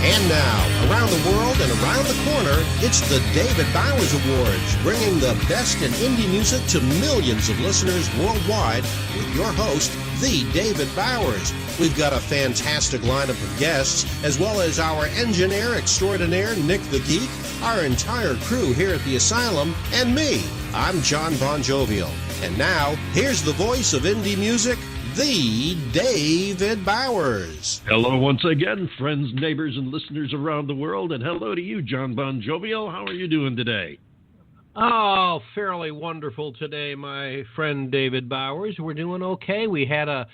And now, around the world and around the corner, it's the David Bowers Awards, bringing the best in indie music to millions of listeners worldwide with your host, the David Bowers. We've got a fantastic lineup of guests, as well as our engineer extraordinaire, Nick the Geek, our entire crew here at the Asylum, and me. I'm John Bon Jovial. And now, here's the voice of indie music, the David Bowers. Hello once again, friends, neighbors, and listeners around the world, and hello to you, John Bon Jovial. How are you doing today? Oh, fairly wonderful today, my friend David Bowers. We're doing okay. We had a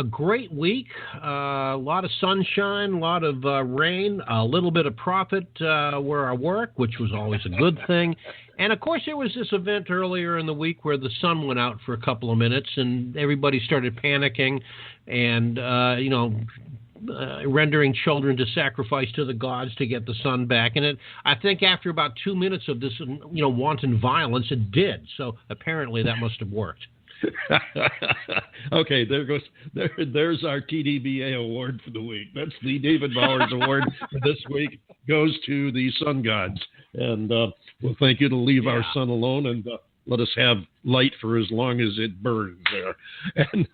great week, a lot of sunshine, a lot of rain, a little bit of profit where I work, which was always a good thing. And, of course, there was this event earlier in the week where the sun went out for a couple of minutes and everybody started panicking and, rendering children to sacrifice to the gods to get the sun back. And I think after about 2 minutes of this, wanton violence, it did. So apparently that must have worked. Okay, there's our TDBA award for the week. That's the David Bowers Award for this week. Goes to the sun gods. And we'll thank you to leave our sun alone and let us have light for as long as it burns there. And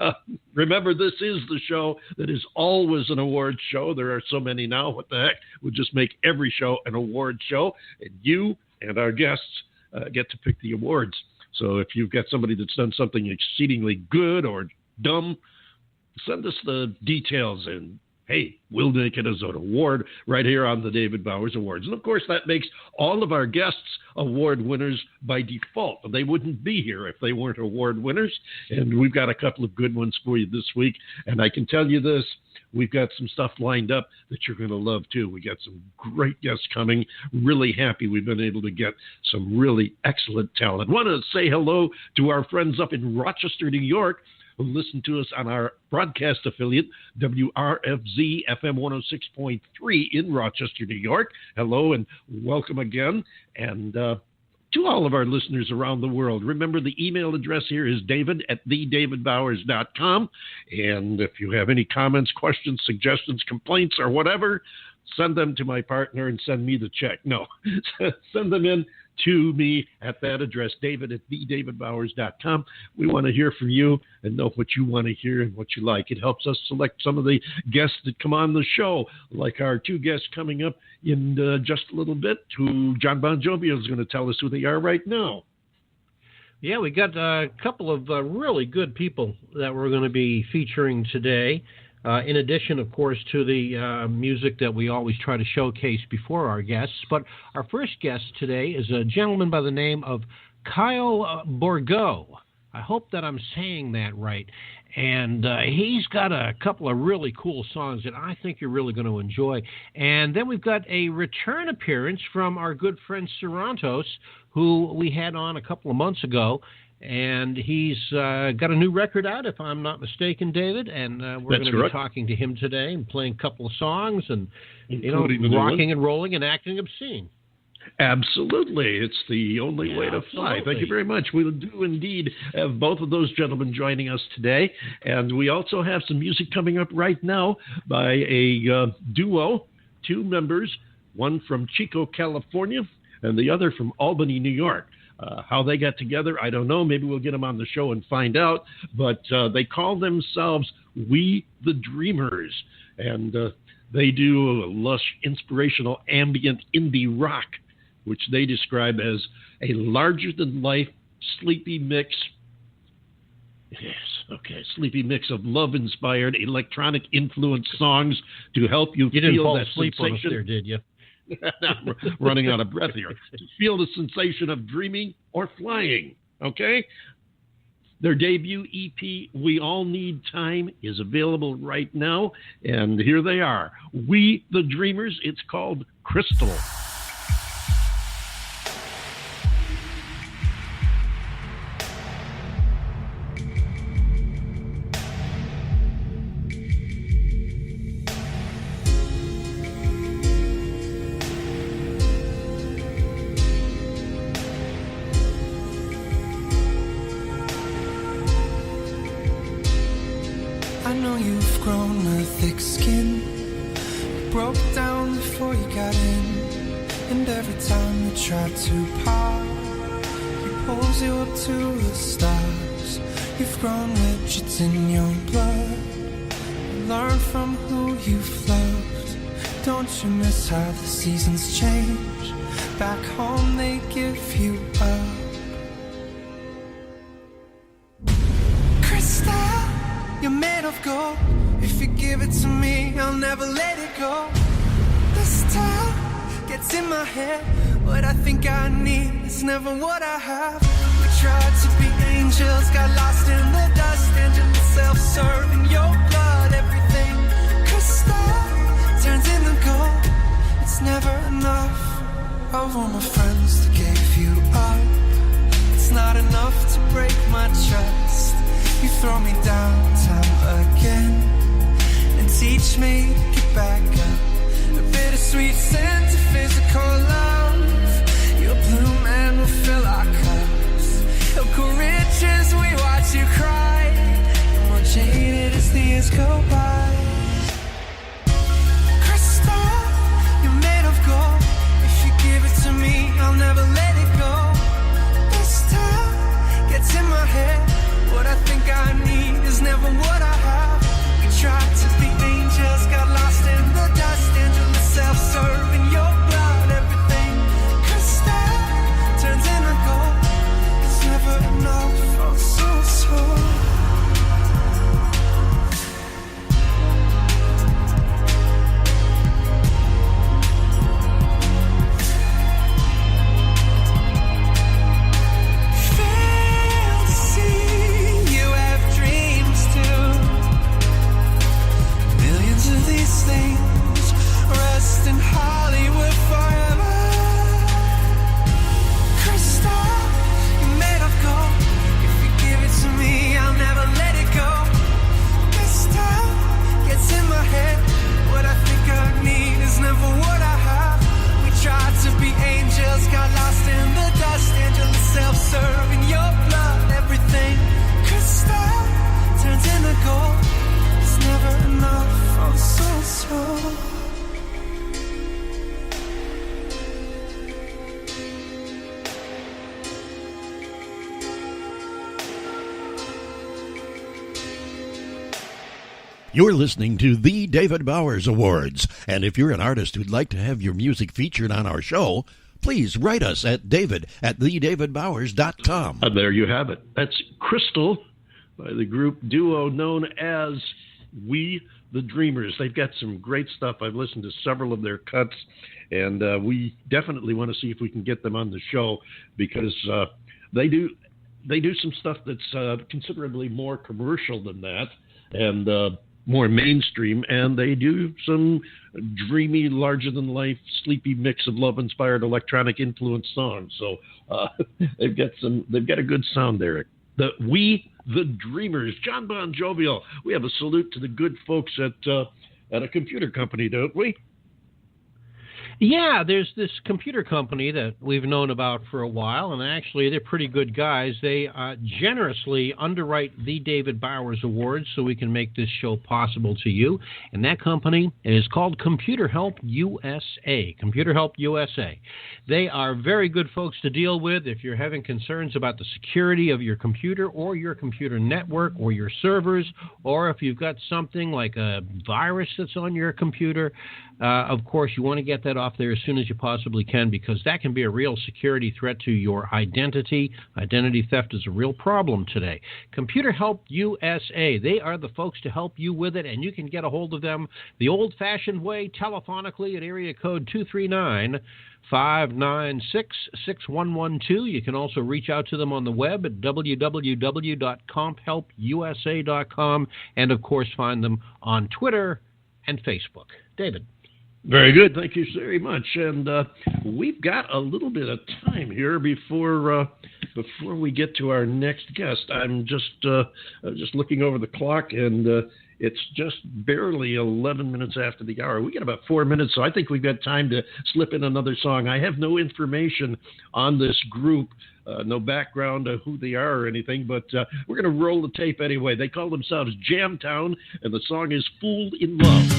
remember, this is the show that is always an award show. There are so many now. What the heck? We'll just make every show an award show. And you and our guests get to pick the awards. So if you've got somebody that's done something exceedingly good or dumb, send us the details and, hey, we'll make it as an award right here on the David Bowers Awards. And, of course, that makes all of our guests award winners by default. They wouldn't be here if they weren't award winners. And we've got a couple of good ones for you this week. And I can tell you this. We've got some stuff lined up that you're going to love, too. We got some great guests coming. Really happy we've been able to get some really excellent talent. Want to say hello to our friends up in Rochester, New York, who listen to us on our broadcast affiliate, WRFZ FM 106.3 in Rochester, New York. Hello and welcome again. And to all of our listeners around the world, remember the email address here is david@thedavidbowers.com. And if you have any comments, questions, suggestions, complaints, or whatever, send them to my partner and send me the check. No, send them in to me at that address, david@thedavidbowers.com. We want to hear from you and know what you want to hear and what you like. It helps us select some of the guests that come on the show, like our two guests coming up in just a little bit, who John Bon Jovial is going to tell us who they are right now. Yeah, we got a couple of really good people that we're going to be featuring today. In addition, of course, to the music that we always try to showcase before our guests. But our first guest today is a gentleman by the name of Kyle Borgo. I hope that I'm saying that right. And he's got a couple of really cool songs that I think you're really going to enjoy. And then we've got a return appearance from our good friend Sarantos, who we had on a couple of months ago. And he's got a new record out, if I'm not mistaken, David. And we're going to be talking to him today and playing a couple of songs and, rocking and rolling and acting obscene. Absolutely. It's the only way to fly. Thank you very much. We do indeed have both of those gentlemen joining us today. And we also have some music coming up right now by a duo, two members, one from Chico, California, and the other from Albany, New York. How they got together, I don't know. Maybe we'll get them on the show and find out. But they call themselves We the Dreamers. And they do a lush, inspirational, ambient indie rock, which they describe as a larger-than-life sleepy mix. Yes, okay, sleepy mix of love-inspired, electronic-influenced songs to help you feel that sensation. You didn't fall asleep on us there, did you? I'm running out of breath here. To feel the sensation of dreaming or flying, okay? Their debut EP, We All Need Time, is available right now. And here they are. We the Dreamers. It's called Krystal. I know you've grown a thick skin, broke down before you got in, and every time you try to part, he pulls you up to the stars. You've grown rich, it's in your blood. You learn from who you've loved. Don't you miss how the seasons change? Back home they give you up. Krystal, you're made of gold. If you give it to me, I'll never let it go. This time gets in my head. What I think I need is never what I have. We tried to be angels, got lost in the dust. Angels self-serving your blood. Everything Krystal turns into gold. It's never enough. Of all my friends that gave you up, it's not enough to break my trust. You throw me down time again and teach me to get back up. A bittersweet scent of physical love. Your blue man will fill our cups. He'll go rich as we watch you cry, and more jaded as the years go by. Krystal, you're made of gold. If you give it to me, I'll never let it go. This time gets in my head. What I think I need is never what I have. We tried to be angels, got lost in the dust. Angels self-serving your blood. Everything Krystal turns into gold. It's never enough. I'm so sore. Self-serving your blood, everything Krystal turns into gold. It's never enough. I'm so sore. You're listening to the David Bowers Awards, and if you're an artist who'd like to have your music featured on our show, please write us at david@TheDavidBowers.com. There you have it. That's Krystal by the group duo known as We the Dreamers. They've got some great stuff. I've listened to several of their cuts, and we definitely want to see if we can get them on the show, because they do some stuff that's considerably more commercial than that, and more mainstream, and they do some dreamy, larger-than-life, sleepy mix of love-inspired electronic influenced songs. So they've got a good sound there. We the Dreamers, John Bon Jovial. We have a salute to the good folks at a computer company, don't we? Yeah, there's this computer company that we've known about for a while, and actually they're pretty good guys. They generously underwrite the David Bowers Awards so we can make this show possible to you. And that company is called Computer Help USA. Computer Help USA. They are very good folks to deal with if you're having concerns about the security of your computer or your computer network or your servers, or if you've got something like a virus that's on your computer. Of course, you want to get that off there as soon as you possibly can, because that can be a real security threat to your identity. Identity theft is a real problem today. Computer Help USA, they are the folks to help you with it, and you can get a hold of them the old-fashioned way, telephonically, at area code 239-596-6112. You can also reach out to them on the web at www.comphelpusa.com, and, of course, find them on Twitter and Facebook. David. Very good. Thank you very much. And we've got a little bit of time here before we get to our next guest. I'm just looking over the clock, and it's just barely 11 minutes after the hour. We got about 4 minutes, so I think we've got time to slip in another song. I have no information on this group, no background of who they are or anything, but we're going to roll the tape anyway. They call themselves Jamtown, and the song is Fooled in Love.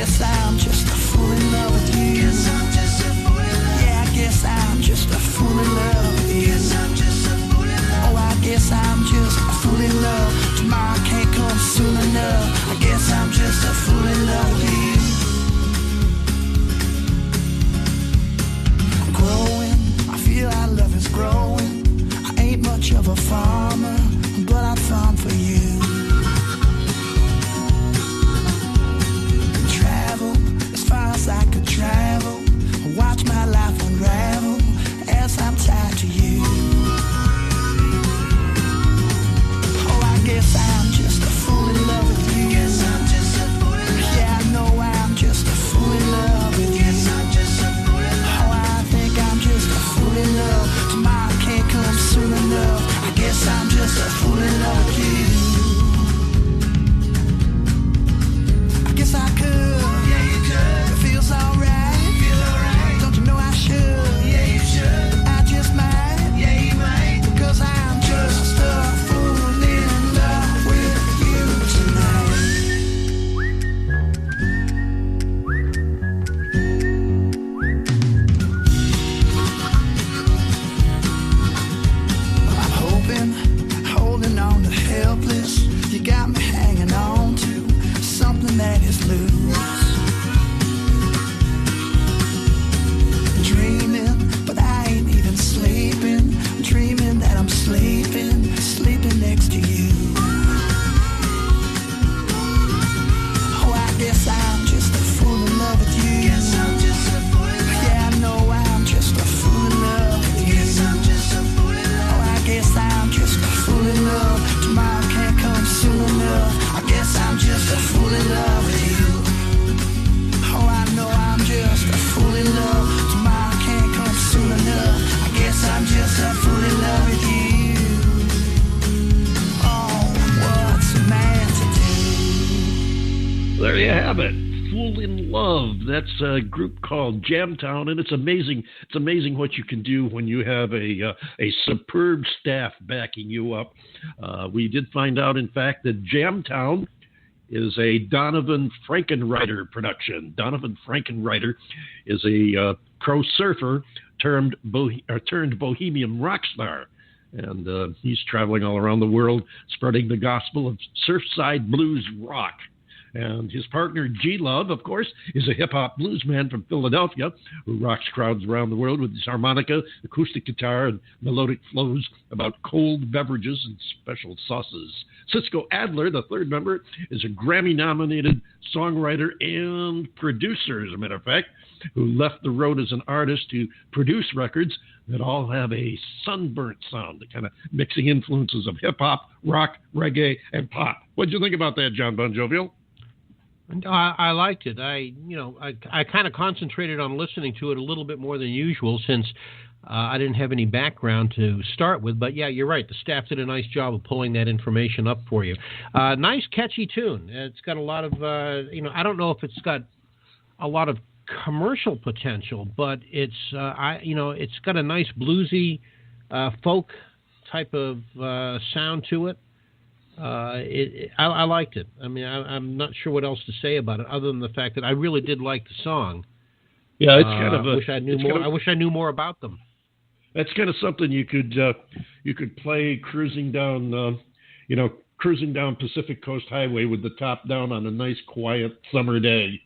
guess I'm just a fool in love with you. Guess I'm just a fool in love. Yeah, I guess I'm just a fool in love with you. Guess I'm just a fool in love. Oh, I guess I'm just a fool in love. Tomorrow can't come soon enough. I guess I'm just a fool in love with you. I'm growing, I feel our love is growing. I ain't much of a farmer, but I'd farm for you. I could travel, watch my life unravel as I'm tied to you. Oh, I guess I'm just a fool in love with you. Guess I'm just a fool in love. Yeah, I know I'm just a fool in love with you. Guess I'm just a fool in love. Oh, I think I'm just a fool in love. Tomorrow can't come soon enough. I guess I'm just a fool in love with you. I guess I could. Alright, feel alright. Don't you know I should? Yeah, you should. I just might. Yeah, you might. Because I'm just a fool in love with you tonight. I'm hoping, holding on to helpless. You got me hanging on to something that is loose. Dreaming that I'm sleeping next to you. Oh, I guess I'm just a fool in love with you. Guess I'm just a fool in love. Yeah, I know I'm just a fool in love with you. Guess I'm just a fool in love. Oh, I guess I'm just a fool in love. Tomorrow can't come soon enough. I guess I'm just a fool in love with you. Oh, I know I'm just a fool in love. Tomorrow can't come soon enough. I guess I'm just a fool in love with you. Oh, what's a man to do? There you have it. Fool in Love. That's a group called Jamtown, and it's amazing. It's amazing what you can do when you have a superb staff backing you up. We did find out, in fact, that Jamtown is a Donovan Frankenreiter production. Donovan Frankenreiter is a pro surfer turned bohemian rock star. And he's traveling all around the world spreading the gospel of surfside blues rock. And his partner, G-Love, of course, is a hip-hop blues man from Philadelphia who rocks crowds around the world with his harmonica, acoustic guitar, and melodic flows about cold beverages and special sauces. Cisco Adler, the third member, is a Grammy-nominated songwriter and producer, as a matter of fact, who left the road as an artist to produce records that all have a sunburnt sound, the kind of mixing influences of hip-hop, rock, reggae, and pop. What did you think about that, John Bon Jovial? I liked it. I kind of concentrated on listening to it a little bit more than usual since I didn't have any background to start with. But yeah, you're right. The staff did a nice job of pulling that information up for you. Nice, catchy tune. It's got a lot of, I don't know if it's got a lot of commercial potential, but it's got a nice bluesy folk type of sound to it. I liked it. I mean, I'm not sure what else to say about it other than the fact that I really did like the song. Yeah, it's kind of. I wish I knew more. I wish I knew more about them. That's kind of something you could play cruising down Pacific Coast Highway with the top down on a nice quiet summer day.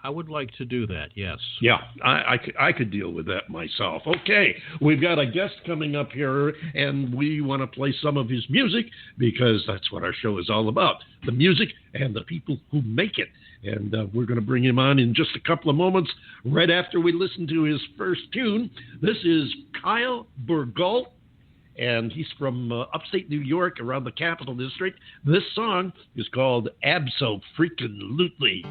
I would like to do that, yes. Yeah, I could deal with that myself. Okay, we've got a guest coming up here, and we want to play some of his music because that's what our show is all about, the music and the people who make it. And we're going to bring him on in just a couple of moments, right after we listen to his first tune. This is Kyle Burgalt, and he's from upstate New York, around the Capital District. This song is called Abso-Freakin-Lutely.